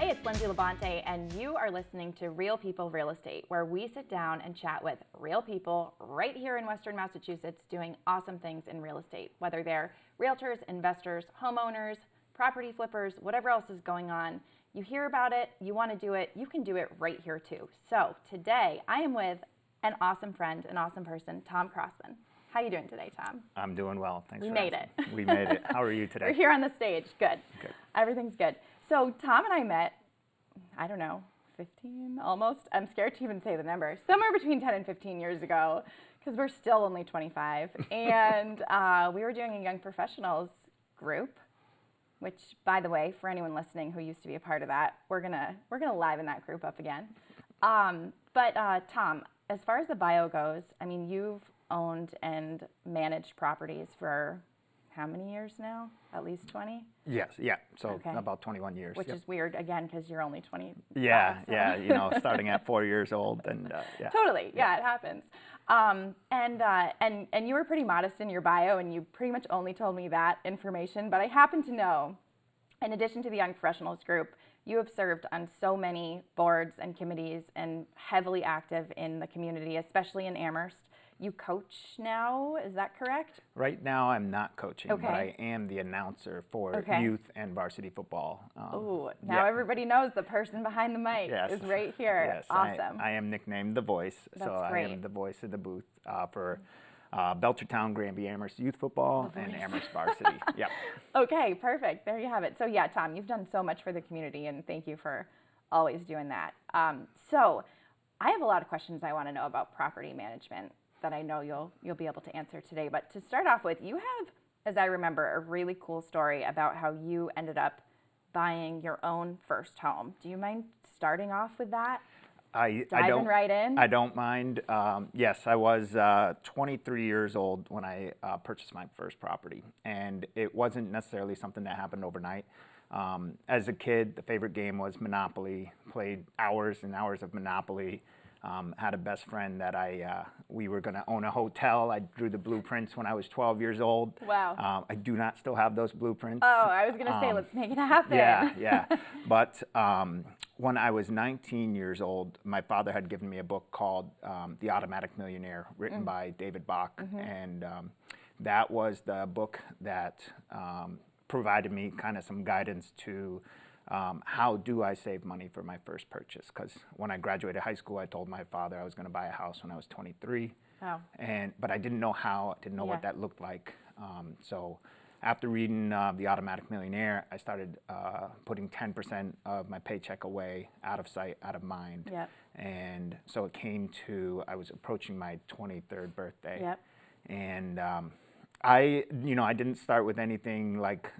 Hey, it's Lindsay and you are listening to Real People Real Estate, where we sit down and chat with real people right here in Western Massachusetts doing awesome things in real estate, whether they're realtors, investors, homeowners, property flippers, whatever else is going on. You hear about it, you want to do it, you can do it right here too. So today I am with an awesome friend, an awesome person, Tom Crossman. How are you doing today, Tom? I'm doing well. Thanks. We for made asking. it. We made it. How are you today? We're here on the stage. Good. Good. Everything's good. So Tom and I met, I don't know, 15 almost. I'm scared to even say the number. Somewhere between 10 and 15 years ago, because we're still only 25. And we were doing a young professionals group, which, by the way, for anyone listening who used to be a part of that, we're gonna liven that group up again. But Tom, as far as the bio goes, I mean, you've owned and managed properties for how many years now? At least 20? Yes, yeah. So Okay. About 21 years. Which Yep. is weird, again, because you're only 20. Yeah, yeah. You know, starting at 4 years old, and yeah. Totally, yeah, it happens. And you were pretty modest in your bio, and you pretty much only told me that information. But I happen to know, in addition to the Young Professionals Group, you have served on so many boards and committees and heavily active in the community, especially in Amherst. You coach now, is that correct? Right now, I'm not coaching, Okay. but I am the announcer for Okay. youth and varsity football. Ooh, now everybody knows the person behind the mic Yes. is right here. Yes, Awesome. I am nicknamed The Voice, so That's I great. am the voice of the booth for Belchertown, Granby, Amherst youth football, and Amherst varsity. Yep. Okay, perfect. There you have it. So yeah, Tom, you've done so much for the community, and thank you for always doing that. So I have a lot of questions I want to know about property management that I know you'll be able to answer today. But to start off with, you have, as I remember, a really cool story about how you ended up buying your own first home. Do you mind starting off with that? Diving right in? I don't mind. Yes, I was 23 years old when I purchased my first property, and it wasn't necessarily something that happened overnight. As a kid, the favorite game was Monopoly. Played hours and hours of Monopoly. Had a best friend that we were going to own a hotel. I drew the blueprints when I was 12 years old. Wow. I do not still have those blueprints. Oh, I was going to say, let's make it happen. Yeah. But when I was 19 years old, my father had given me a book called The Automatic Millionaire, written by David Bach. And that was the book that provided me kind of some guidance to how do I save money for my first purchase? Because when I graduated high school, I told my father I was going to buy a house when I was 23. Wow. But I didn't know how, I didn't know what that looked like. So after reading The Automatic Millionaire, I started putting 10% of my paycheck away, out of sight, out of mind. Yep. And so it came to, I was approaching my 23rd birthday. Yep. And I didn't start with anything like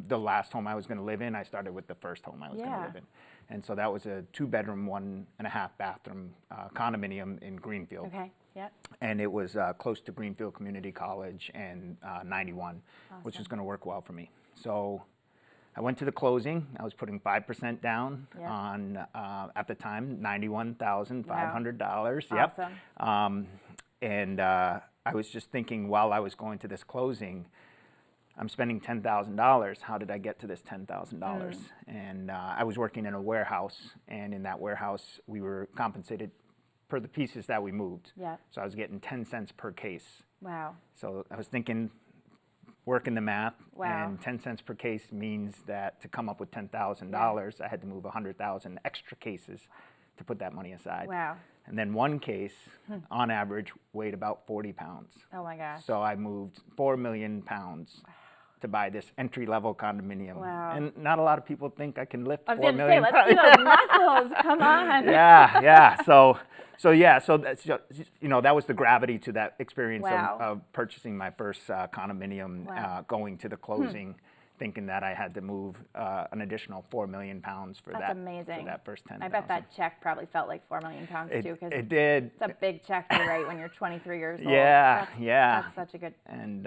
the last home I was going to live in. I started with the first home I was going to live in. And so that was a 2-bedroom, 1.5 bathroom condominium in Greenfield. Okay. Yep. And it was close to Greenfield Community College and 91, which was going to work well for me. So I went to the closing. I was putting 5% down on, at the time, $91,500. Awesome. Yep. And I was just thinking while I was going to this closing, I'm spending $10,000. How did I get to this $10,000? And I was working in a warehouse, and in that warehouse, we were compensated per the pieces that we moved. Yeah. So I was getting 10 cents per case. Wow. So I was thinking, working the math, Wow. and 10 cents per case means that to come up with $10,000, I had to move 100,000 extra cases to put that money aside. Wow. And then one case, on average, weighed about 40 pounds. Oh my gosh. So I moved 4 million pounds to buy this entry-level condominium. Wow. And not a lot of people think I can lift 4 I was going to say, million let's see those muscles. Come on. Yeah. So that's just, that was the gravity to that experience of purchasing my first condominium, going to the closing, thinking that I had to move an additional 4 million pounds for That's amazing. For that first 10,000. I bet that check probably felt like 4 million pounds too, because it did. It's a big check to write when you're 23 years old. Yeah. That's such a good. And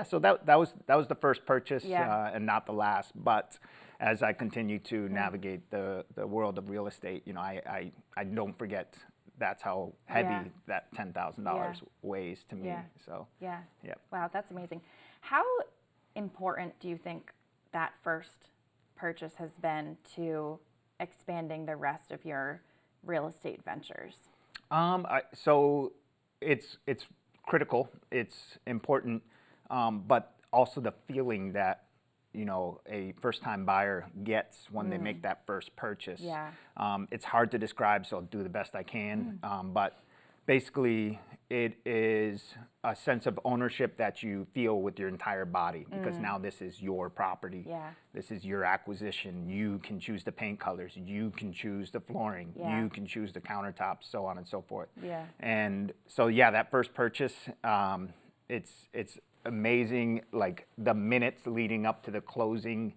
so that was the first purchase, and not the last. But as I continue to navigate the world of real estate, I don't forget that's how heavy that $10,000 weighs to me. So Wow, that's amazing. How important do you think that first purchase has been to expanding the rest of your real estate ventures? So it's critical, it's important, but also the feeling that a first-time buyer gets when they make that first purchase. Yeah. It's hard to describe, so I'll do the best I can. But basically, it is a sense of ownership that you feel with your entire body, because now this is your property. Yeah. This is your acquisition. You can choose the paint colors. You can choose the flooring. Yeah. You can choose the countertops, so on and so forth. Yeah. And so, yeah, that first purchase, it's amazing. Like the minutes leading up to the closing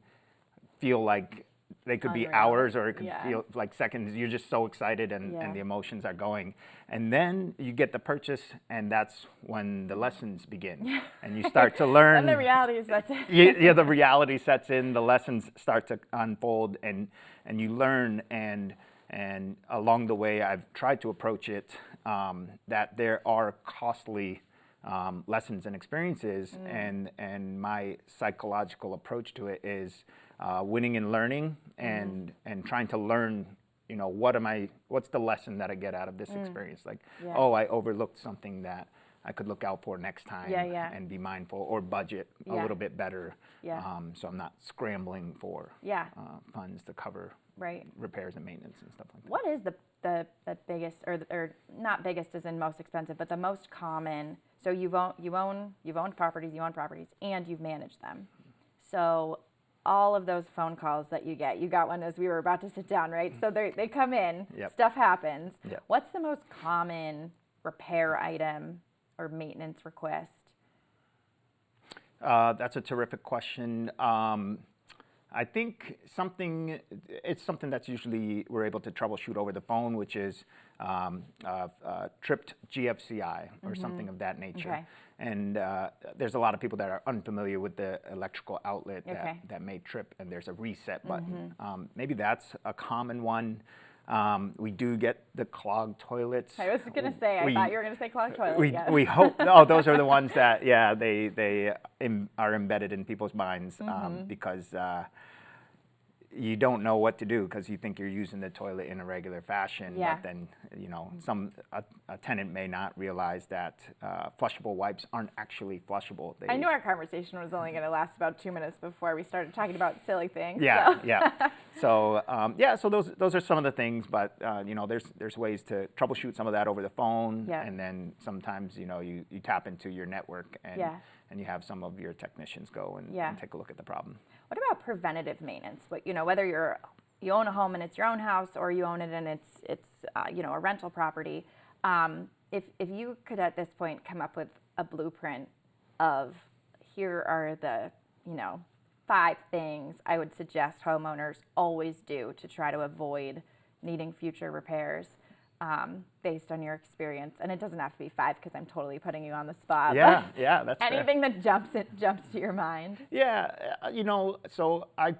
feel like they could be Unreal. hours, or it could Yeah. feel like seconds. You're just so excited, and Yeah. the emotions are going. And then you get the purchase, and that's when the lessons begin. And you start to learn. And the reality sets in. Yeah, the reality sets in, the lessons start to unfold, and you learn, and along the way I've tried to approach it that there are costly lessons and experiences, and my psychological approach to it is winning and learning, and trying to learn, what's the lesson that I get out of this experience? Like, Yeah. oh, I overlooked something that I could look out for next time, Yeah. and be mindful, or budget a Yeah. little bit better, Yeah. so I'm not scrambling for Yeah. funds to cover Right. repairs and maintenance and stuff like that. What is the biggest, or not biggest as in most expensive, but the most common? So you've owned properties, and you've managed them. So all of those phone calls that you got one as we were about to sit down, right? So they come in, Yep. stuff happens. Yep. What's the most common repair item or maintenance request? That's a terrific question. I think it's something that's usually we're able to troubleshoot over the phone, which is tripped GFCI or something of that nature. Okay. And there's a lot of people that are unfamiliar with the electrical outlet Okay. that may trip, and there's a reset button. Maybe that's a common one. We do get the clogged toilets. I was going to say, I thought you were going to say clogged toilet. We hope. Oh, those are the ones that, yeah, they are embedded in people's minds, because you don't know what to do, because you think you're using the toilet in a regular fashion. Yeah. But then, a tenant may not realize that flushable wipes aren't actually flushable. I knew our conversation was only going to last about 2 minutes before we started talking about silly things. Yeah, so. yeah. So so those are some of the things, but there's ways to troubleshoot some of that over the phone, Yeah. and then sometimes you tap into your network, and Yeah. and you have some of your technicians go and take a look at the problem. What about preventative maintenance? Whether you own a home and it's your own house, or you own it and it's a rental property. If you could at this point come up with a blueprint of, here are the 5 things I would suggest homeowners always do to try to avoid needing future repairs, based on your experience, and it doesn't have to be 5 because I'm totally putting you on the spot. Yeah, that's fair. Anything that jumps to your mind. Yeah, so I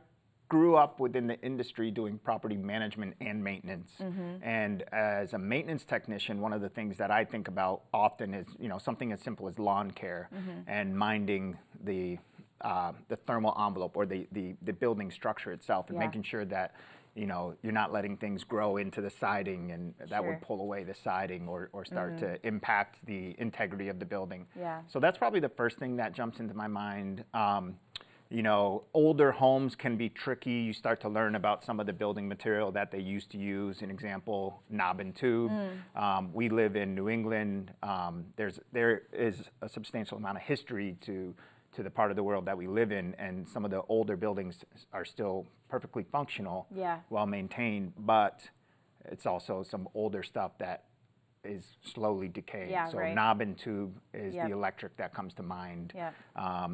grew up within the industry doing property management and maintenance. And as a maintenance technician, one of the things that I think about often is, something as simple as lawn care, and minding the thermal envelope, or the building structure itself, and Yeah. making sure that you're not letting things grow into the siding, and that Sure. would pull away the siding, or start to impact the integrity of the building. Yeah. So that's probably the first thing that jumps into my mind. Older homes can be tricky. You start to learn about some of the building material that they used to use. An example, knob and tube. We live in New England. There is a substantial amount of history to the part of the world that we live in, and some of the older buildings are still perfectly functional, Yeah. well maintained, but it's also some older stuff that is slowly decaying. Yeah, so right. knob and tube is Yep. the electric that comes to mind. Yep.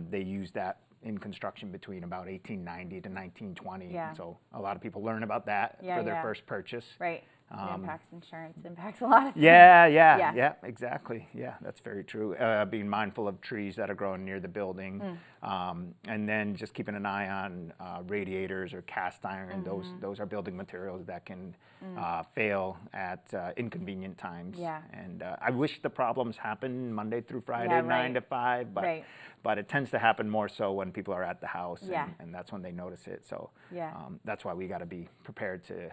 They use that in construction between about 1890 to 1920. Yeah. So a lot of people learn about that Yeah, for their yeah. first purchase. Right. It impacts insurance, impacts a lot of things. Yeah, exactly. Yeah, that's very true. Being mindful of trees that are growing near the building, and then just keeping an eye on radiators or cast iron. Those are building materials that can fail at inconvenient times. Yeah. And I wish the problems happen Monday through Friday, Yeah, 9 to 5, Right. but it tends to happen more so when people are at the house, Yeah. and that's when they notice it. So Yeah. that's why we got to be prepared to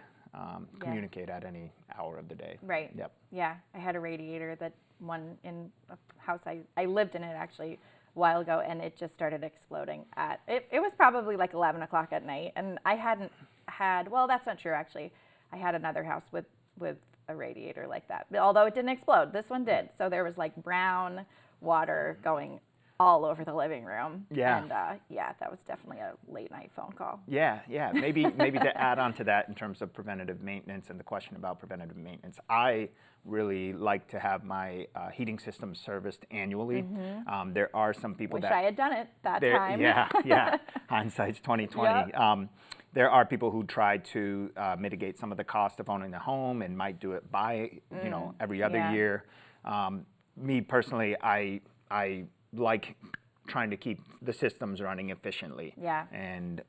communicate at any hour of the day. Right. Yep. Yeah. I had a radiator that one in a house I lived in it actually a while ago, and it just started exploding at it was probably like 11 o'clock at night, and I hadn't had, well, that's not true actually. I had another house with a radiator like that, although it didn't explode. This one did. So there was like brown water going all over the living room. Yeah. And that was definitely a late night phone call. Yeah. Maybe to add on to that in terms of preventative maintenance and the question about preventative maintenance, I really like to have my heating system serviced annually. There are some people Wish I had done it that time. Yeah. Hindsight's 2020. Yep. There are people who try to mitigate some of the cost of owning the home and might do it by every other year. Me personally, I like trying to keep the systems running efficiently. Yeah. And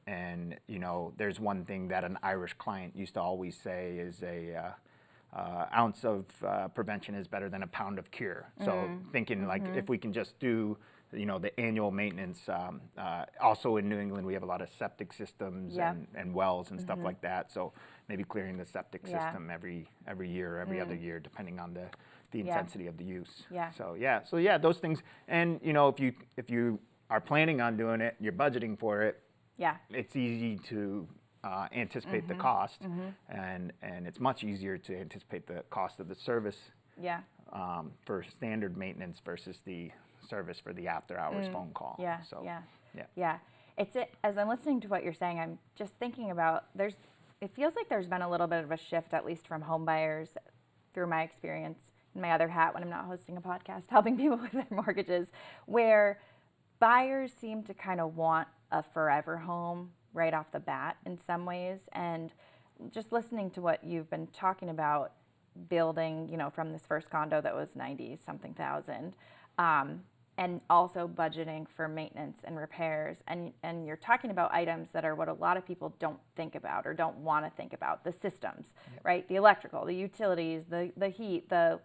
there's one thing that an Irish client used to always say is a ounce of prevention is better than a pound of cure. So thinking like if we can just do the annual maintenance. Also in New England, we have a lot of septic systems and wells and stuff like that. So maybe clearing the septic system every year or every other year, depending on the intensity of the use. Yeah. So those things. And if you are planning on doing it, you're budgeting for it. Yeah. It's easy to anticipate the cost, and it's much easier to anticipate the cost of the service. Yeah. For standard maintenance versus the service for the after hours phone call. Yeah. So, Yeah. As I'm listening to what you're saying, I'm just thinking about it feels like there's been a little bit of a shift, at least from home buyers through my experience in my other hat when I'm not hosting a podcast, helping people with their mortgages, where buyers seem to kind of want a forever home right off the bat in some ways. And just listening to what you've been talking about, building, from this first condo that was 90 something thousand, and also budgeting for maintenance and repairs, and you're talking about items that are what a lot of people don't think about or don't want to think about, the systems, right? The electrical, the utilities, the heat, the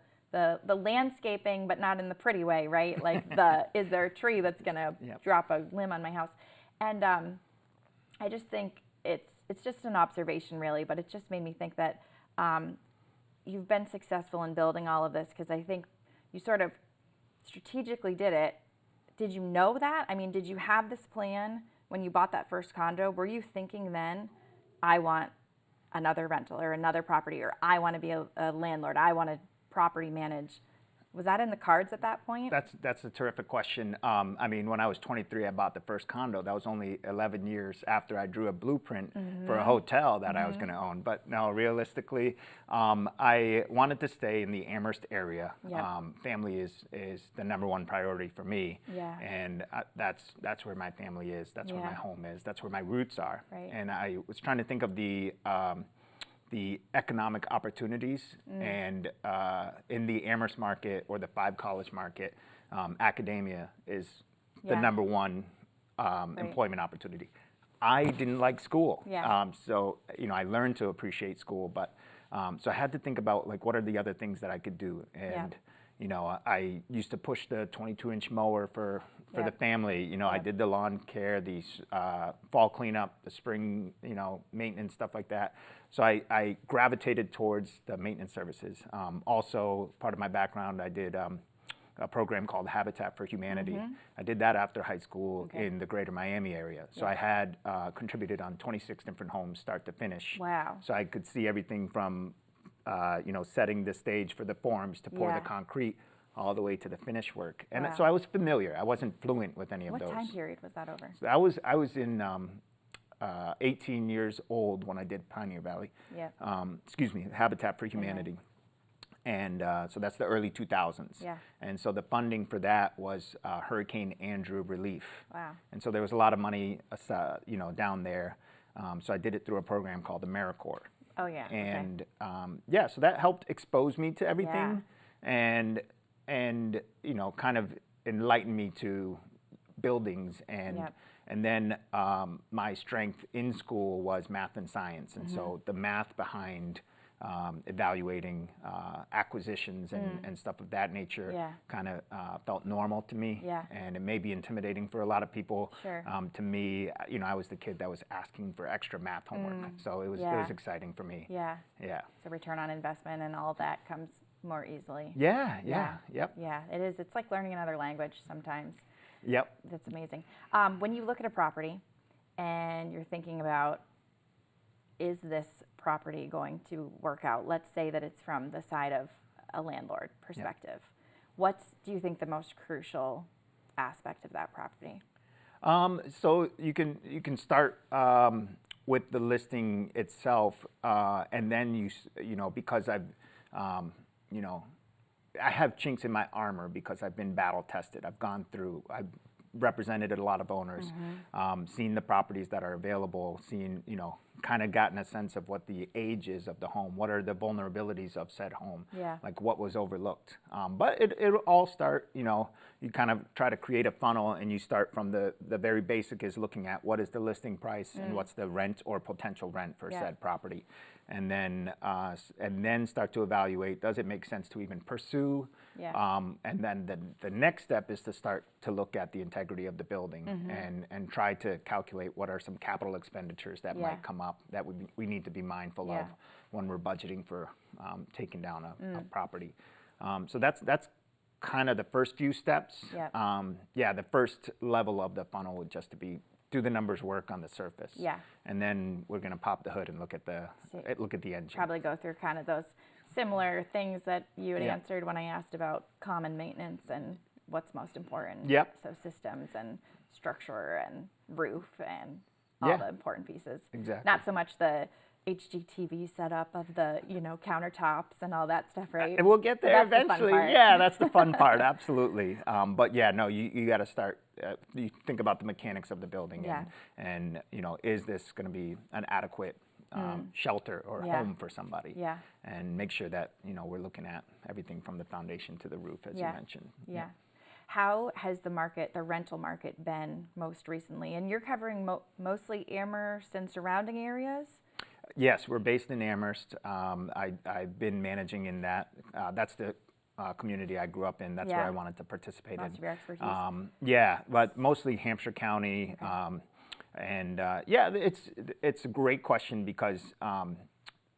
landscaping, but not in the pretty way, right? Like is there a tree that's gonna drop a limb on my house? And I just think it's just an observation really, but it just made me think that you've been successful in building all of this, because I think you sort of strategically did it. Did you know that? I mean, did you have this plan when you bought that first condo? Were you thinking then, I want another rental or another property, or I want to be a landlord, I want to property manage? Was that in the cards at that point? That's a terrific question. I mean, when I was 23, I bought the first condo. That was only 11 years after I drew a blueprint for a hotel that I was going to own. But no, realistically, I wanted to stay in the Amherst area. Yep. Family is the number one priority for me. Yeah. And that's where my family is. That's where my home is. That's where my roots are. Right. And I was trying to think of the economic opportunities, and in the Amherst market or the Five College market, academia is the number one employment opportunity. I didn't like school, so I learned to appreciate school, but so I had to think about like what are the other things that I could do, and I used to push the 22-inch mower for the family. I did the lawn care, the fall cleanup, the spring, maintenance, stuff like that. So I gravitated towards the maintenance services. Also, part of my background, I did a program called Habitat for Humanity. I did that after high school in the greater Miami area. So I had contributed on 26 different homes, start to finish. Wow. So I could see everything from setting the stage for the forms to pour the concrete, all the way to the finish work. And so I was familiar. I wasn't fluent with any of those. What time period was that over? So I was in 18 years old when I did Pioneer Valley. Habitat for Humanity. And so that's the early 2000s. Yeah. And so the funding for that was Hurricane Andrew relief. Wow. And so there was a lot of money, down there. So I did it through a program called AmeriCorps. Oh, yeah. Okay. And yeah, so that helped expose me to everything, and kind of enlighten me to buildings, and then my strength in school was math and science, and so the math behind evaluating acquisitions and stuff of that nature kind of felt normal to me, and it may be intimidating for a lot of people. Sure. To me, I was the kid that was asking for extra math homework, so it was exciting for me. Yeah. Yeah. So return on investment and all that comes more easily. Yep. Yeah, it is. It's like learning another language sometimes. Yep. That's amazing. When you look at a property and you're thinking about, is this property going to work out? Let's say that it's from the side of a landlord perspective. What's, do you think, the most crucial aspect of that property? So you can start with the listing itself, and then because I've I have chinks in my armor because I've been battle tested. I've represented a lot of owners, seen the properties that are available, kind of gotten a sense of what the age is of the home, what are the vulnerabilities of said home, like what was overlooked. But it'll all start, you kind of try to create a funnel, and you start from the very basic is looking at what is the listing price and what's the rent or potential rent for said property. And then start to evaluate, does it make sense to even pursue? And then the next step is to start to look at the integrity of the building and try to calculate what are some capital expenditures that might come up that we need to be mindful of when we're budgeting for taking down a property. So that's kind of the first few steps. The first level of the funnel would just to be, do the numbers work on the surface? And then we're going to pop the hood and look at the engine. Probably go through kind of those similar things that you had answered when I asked about common maintenance and what's most important. So systems and structure and roof and all the important pieces. Exactly. Not so much the HGTV setup of the countertops and all that stuff, right? And we'll get there eventually. Yeah, that's the fun part, absolutely. But you got to start. You think about the mechanics of the building, and is this going to be an adequate shelter or home for somebody? And make sure that we're looking at everything from the foundation to the roof, as you mentioned. How has the rental market been most recently? And you're covering mostly Amherst and surrounding areas? Yes, we're based in Amherst. I've been managing in that. That's the community I grew up in. That's where I wanted to participate in. Most of your expertise. But mostly Hampshire County. It's a great question because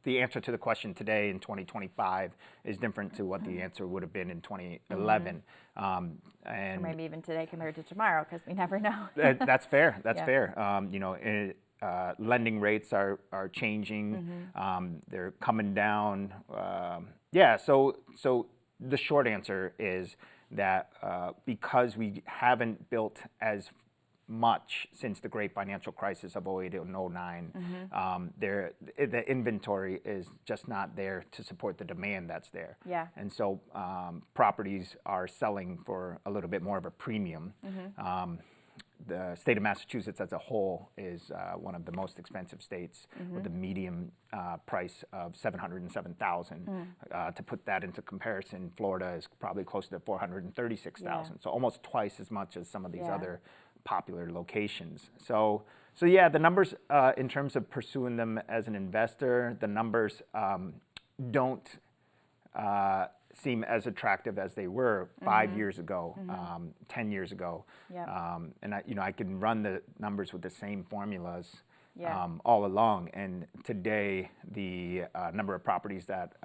the answer to the question today in 2025 is different to what the answer would have been in 2011. Or maybe even today compared to tomorrow, because we never know. That's fair. That's fair. Lending rates are changing. They're coming down. So the short answer is that because we haven't built as much since the great financial crisis of 08 and 09, the inventory is just not there to support the demand that's there. And so properties are selling for a little bit more of a premium. The state of Massachusetts as a whole is one of the most expensive states, with a median price of $707,000. To put that into comparison, Florida is probably close to $436,000, so almost twice as much as some of these other popular locations. So the numbers in terms of pursuing them as an investor, the numbers don't seem as attractive as they were 5 years ago, 10 years ago. And I can run the numbers with the same formulas all along. And today, the number of properties that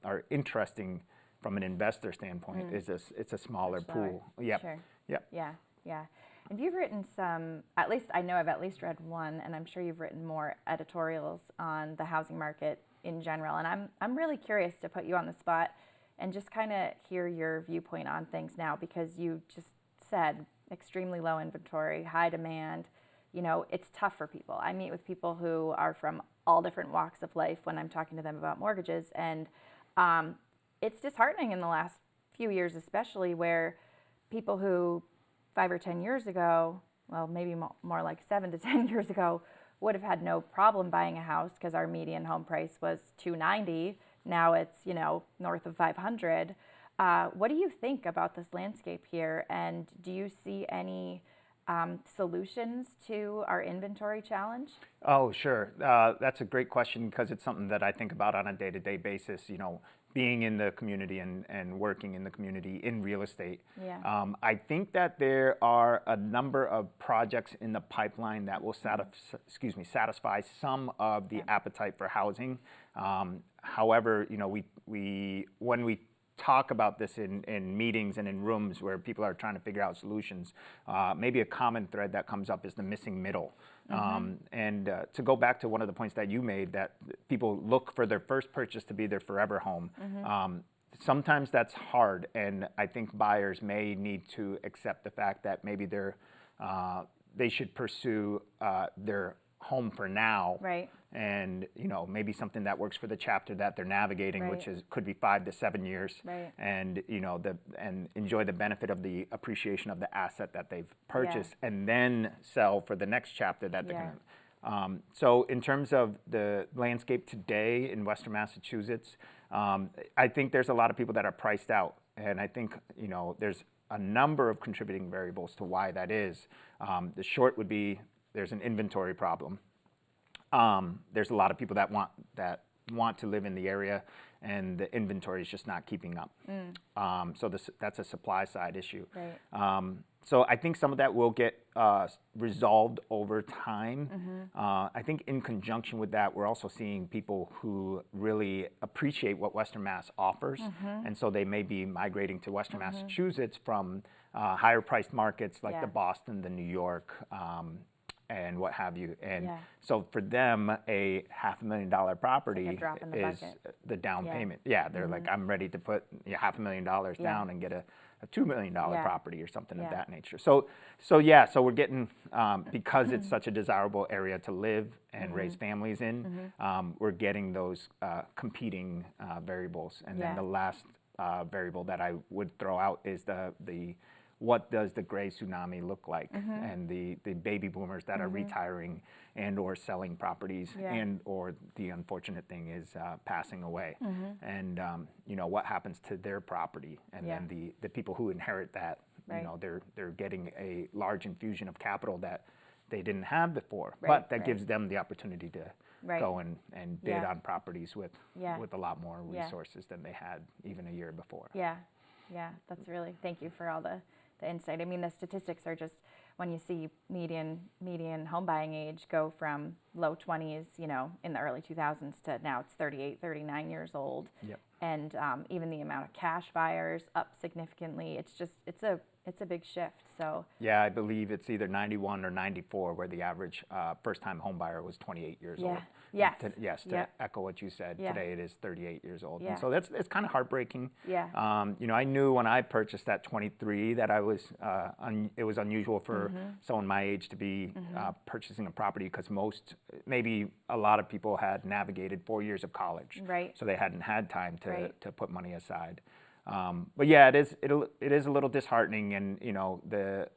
are interesting from an investor standpoint is it's a smaller pool. Sure. And you've written some, at least I know I've at least read one, and I'm sure you've written more editorials on the housing market in general. And I'm really curious to put you on the spot and just kind of hear your viewpoint on things now, because you just said extremely low inventory, high demand. It's tough for people. I meet with people who are from all different walks of life when I'm talking to them about mortgages, and it's disheartening in the last few years, especially where people who 5 or 10 years ago, well, maybe more like 7 to 10 years ago, would have had no problem buying a house because our median home price was $290. Now it's, north of 500. What do you think about this landscape here? And do you see any solutions to our inventory challenge? Oh, sure. That's a great question because it's something that I think about on a day-to-day basis, being in the community and working in the community in real estate. Yeah. I think that there are a number of projects in the pipeline that will satisfy some of the appetite for housing. However, when we talk about this in meetings and in rooms where people are trying to figure out solutions, maybe a common thread that comes up is the missing middle. And to go back to one of the points that you made, that people look for their first purchase to be their forever home. Sometimes that's hard, and I think buyers may need to accept the fact that maybe they should pursue their home for now, Right. and maybe something that works for the chapter that they're navigating, Right. which could be 5 to 7 years, Right. and and enjoy the benefit of the appreciation of the asset that they've purchased, and then sell for the next chapter that they're going to. So in terms of the landscape today in Western Massachusetts, I think there's a lot of people that are priced out, and I think there's a number of contributing variables to why that is. The short would be there's an inventory problem. There's a lot of people that want to live in the area, and the inventory is just not keeping up. So that's a supply side issue. Right. So I think some of that will get resolved over time. I think in conjunction with that, we're also seeing people who really appreciate what Western Mass offers, and so they may be migrating to Western Massachusetts from higher priced markets like the Boston, the New York, and what have you. And so for them, a $500,000 property like a drop in the is bucket. the down payment. Yeah, they're like, I'm ready to put $500,000 down and get a $2 million property or something of that nature. So we're getting, because it's such a desirable area to live and raise families in, we're getting those competing variables. And then the last variable that I would throw out is the what does the gray tsunami look like, and the baby boomers that are retiring and or selling properties, and or the unfortunate thing is passing away, and what happens to their property, and then the people who inherit that, they're getting a large infusion of capital that they didn't have before, but that gives them the opportunity to go and bid on properties with a lot more resources than they had even a year before. That's really, thank you for all the insight. I mean, the statistics are just, when you see median home buying age go from low 20s, in the early 2000s to now it's 38, 39 years old. And even the amount of cash buyers up significantly. It's a big shift. So yeah, I believe it's either 91 or 94 where the average first-time home buyer was 28 years old. To echo what you said, today it is 38 years old. And so it's kind of heartbreaking. I knew when I purchased at 23 that I was it was unusual for someone my age to be purchasing a property, because maybe a lot of people had navigated 4 years of college, so they hadn't had time to put money aside. But yeah, it is a little disheartening, and the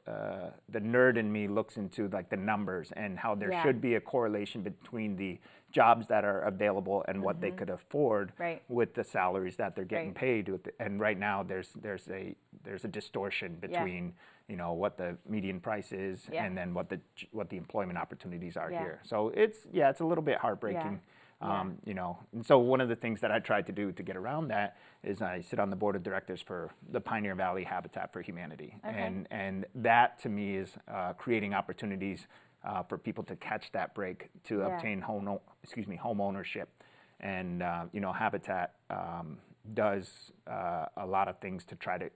nerd in me looks into like the numbers and how there should be a correlation between the jobs that are available and what they could afford with the salaries that they're getting paid. And right now there's a distortion between what the median price is and then what the employment opportunities are here. So it's a little bit heartbreaking. And so one of the things that I tried to do to get around that is I sit on the board of directors for the Pioneer Valley Habitat for Humanity, and that to me is creating opportunities for people to catch that break to obtain home ownership, and Habitat does a lot of things to try to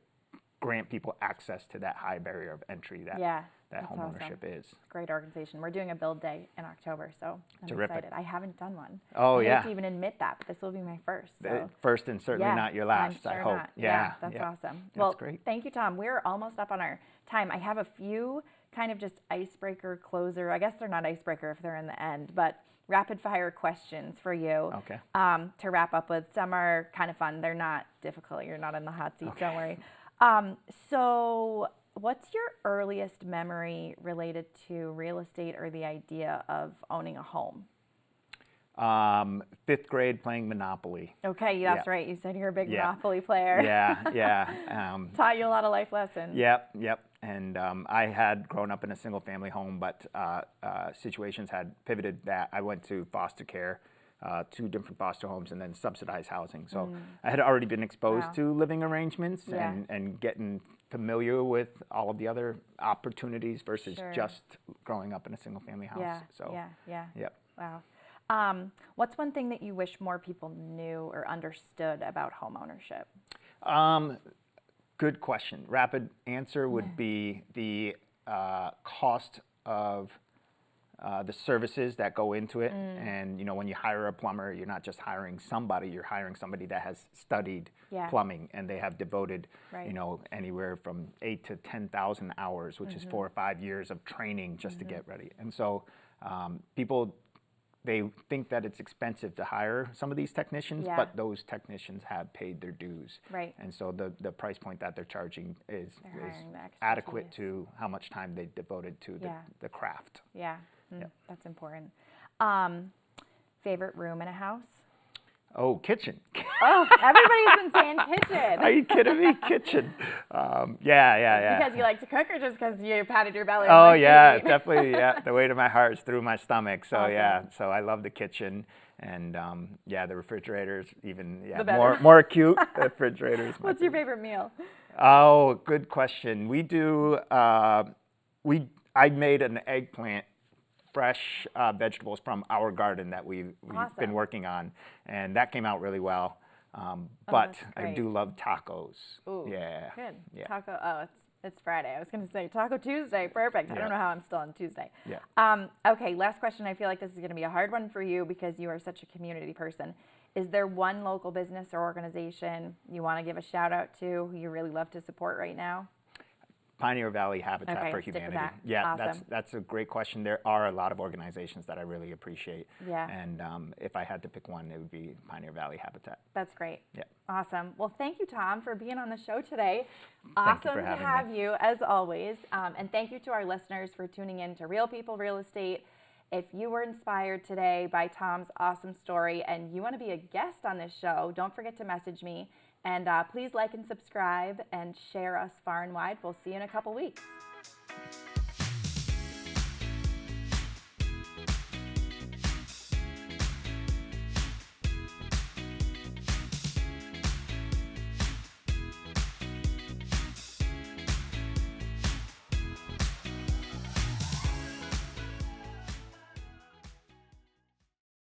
grant people access to that high barrier of entry that home ownership is. Great organization. We're doing a build day in October, so I'm excited. I haven't done one. Oh, I hate to even admit that, but this will be my first. So. First and certainly not your last, I'm sure I hope. Not. That's awesome. That's great. Thank you, Tom. We're almost up on our time. I have a few kind of just icebreaker closer. I guess they're not icebreaker if they're in the end, but rapid fire questions for you to wrap up with. Some are kind of fun. They're not difficult. You're not in the hot seat. Don't worry. So what's your earliest memory related to real estate or the idea of owning a home? 5th grade playing Monopoly. Okay, that's Yeah. right. You said you're a big Yeah. Monopoly player. Yeah. Taught you a lot of life lessons. Yep. And I had grown up in a single family home, but situations had pivoted that I went to foster care, 2 different foster homes, and then subsidized housing. So I had already been exposed Wow. to living arrangements Yeah. and getting familiar with all of the other opportunities versus Sure. just growing up in a single family house. Yeah, So, yeah. Yep. Wow. What's one thing that you wish more people knew or understood about home ownership? Good question. Rapid answer would be the cost of the services that go into it. And when you hire a plumber, you're not just hiring somebody, you're hiring somebody that has studied Yeah. plumbing, and they have devoted, Right. anywhere from 8 to 10,000 hours, which is 4 or 5 years of training just to get ready. And so people, they think that it's expensive to hire some of these technicians, Yeah. but those technicians have paid their dues. Right. And so the price point that they're charging is hiring the adequate expertise. to how much time they devoted to Yeah. the craft. Yeah, Yep. that's important. Favorite room in a house? Oh, kitchen. Oh, everybody's been saying kitchen. Are you kidding me? Kitchen. Yeah. Because you like to cook or just because you patted your belly? Oh and yeah, liked to eat? definitely. Yeah, the weight of my heart is through my stomach. So yeah, Awesome. so I love the kitchen, and the refrigerators even The better. more acute. The refrigerators. What's your favorite meal? Oh, good question. We do. I made an eggplant, fresh vegetables from our garden that we've Awesome. been working on, and that came out really well. But that's I great. do love tacos. Ooh, Yeah. good. Yeah. Taco. Oh, it's Friday. I was going to say Taco Tuesday. Perfect. I Yeah. don't know how I'm still on Tuesday. Yeah. Okay, last question. I feel like this is going to be a hard one for you because you are such a community person. Is there one local business or organization you want to give a shout out to who you really love to support right now? Pioneer Valley Habitat Okay, for stick with Humanity. that. Yeah, Awesome. that's a great question. There are a lot of organizations that I really appreciate. Yeah. And if I had to pick one, it would be Pioneer Valley Habitat. That's great. Yeah. Awesome. Well, thank you, Tom, for being on the show today. Thank you Awesome for to having have me. you, as always. And thank you to our listeners for tuning in to Real People Real Estate. If you were inspired today by Tom's awesome story and you want to be a guest on this show, don't forget to message me. And please like and subscribe and share us far and wide. We'll see you in a couple weeks.